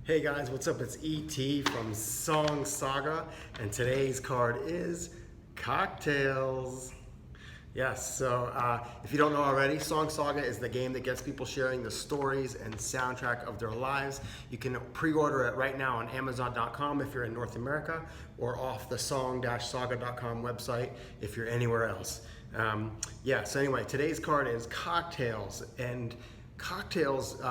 Hey guys, what's up? It's ET from SongSaga, and today's card is cocktails. Yes, so if you don't know already, SongSaga is the game that gets people sharing the stories and soundtrack of their lives. You can pre-order it right now on Amazon.com if you're in North America, or off the song-saga.com website if you're anywhere else. So anyway, today's card is cocktails, and cocktails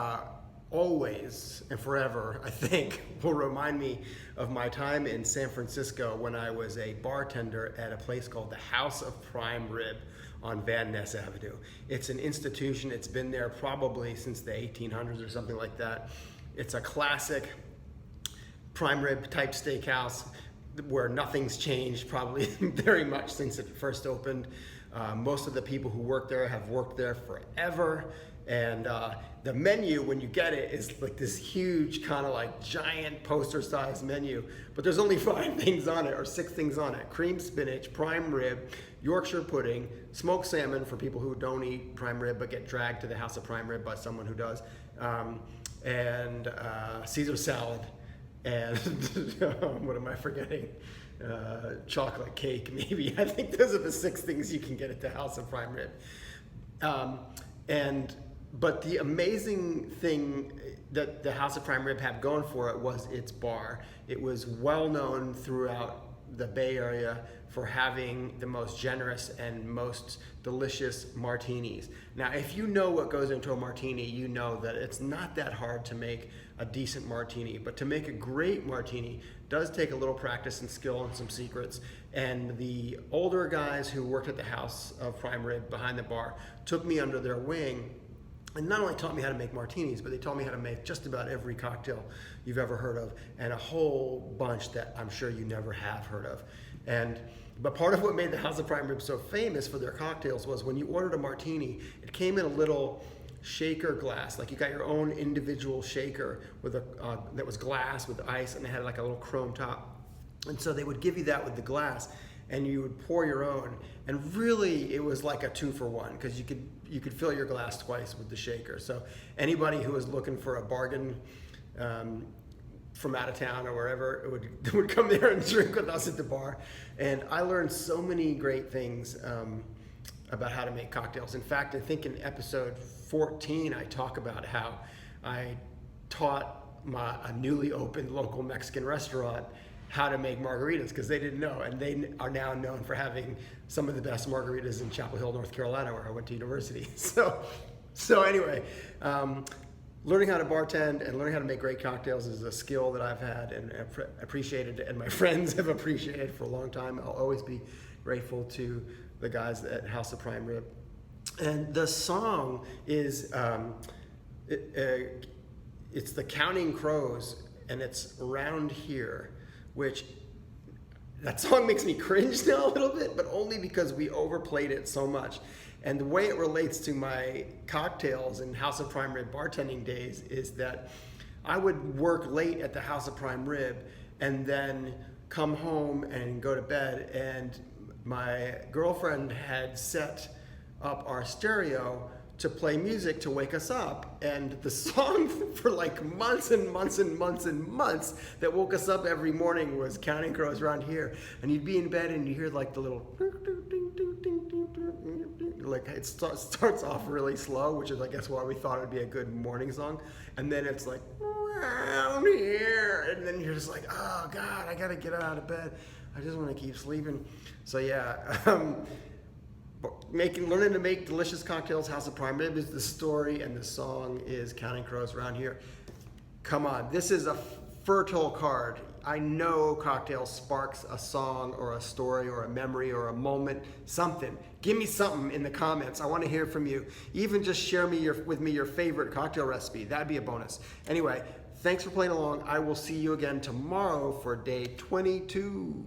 always and forever, I think, will remind me of my time in San Francisco when I was a bartender at a place called the House of Prime Rib on Van Ness Avenue. It's an institution. It's been there probably since the 1800s or something like that. It's a classic prime rib type steakhouse where nothing's changed probably very much since it first opened. Most of the people who work there have worked there forever. And the menu, when you get it, is like this huge kind of like giant poster-sized menu. But there's only 5 things on it, or 6 things on it. Cream spinach, prime rib, Yorkshire pudding, smoked salmon for people who don't eat prime rib but get dragged to the House of Prime Rib by someone who does, and Caesar salad, and what am I forgetting? Chocolate cake, maybe. I think those are the 6 things you can get at the House of Prime Rib. But the amazing thing that the House of Prime Rib had going for it was its bar. It was well known throughout the Bay Area for having the most generous and most delicious martinis. Now, if you know what goes into a martini, you know that it's not that hard to make a decent martini, but to make a great martini does take a little practice and skill and some secrets. And the older guys who worked at the House of Prime Rib behind the bar took me under their wing and not only taught me how to make martinis, but they taught me how to make just about every cocktail you've ever heard of, and a whole bunch that I'm sure you never have heard of. But part of what made the House of Prime Rib so famous for their cocktails was when you ordered a martini, it came in a little shaker glass, like you got your own individual shaker with that was glass with ice, and it had like a little chrome top. And so they would give you that with the glass, and you would pour your own. And really, it was like a 2-for-1, because you could fill your glass twice with the shaker. So anybody who was looking for a bargain from out of town or wherever would come there and drink with us at the bar. And I learned so many great things about how to make cocktails. In fact, I think in episode 14, I talk about how I taught a newly opened local Mexican restaurant how to make margaritas, because they didn't know, and they are now known for having some of the best margaritas in Chapel Hill, North Carolina, where I went to university. So anyway, learning how to bartend and learning how to make great cocktails is a skill that I've had and appreciated, and my friends have appreciated for a long time. I'll always be grateful to the guys at House of Prime Rib. And the song is, it's the Counting Crows, and it's Around Here, which that song makes me cringe now a little bit, but only because we overplayed it so much. And the way it relates to my cocktails and House of Prime Rib bartending days is that I would work late at the House of Prime Rib and then come home and go to bed, and my girlfriend had set up our stereo to play music to wake us up, and the song for like months and months and months and months that woke us up every morning was Counting Crows Around Here. And you'd be in bed and you hear like the little like it starts off really slow, which is I guess why we thought it'd be a good morning song, and then it's like Around Here, and then you're just like, oh God, I gotta get out of bed, I just want to keep sleeping. So yeah, learning to make delicious cocktails, House of Prime Rib is the story, and the song is Counting Crows Around Here. Come on, this is a fertile card. I know cocktail sparks a song or a story or a memory or a moment, something. Give me something in the comments. I want to hear from you. Even just share with me your favorite cocktail recipe. That'd be a bonus. Anyway, thanks for playing along. I will see you again tomorrow for day 22.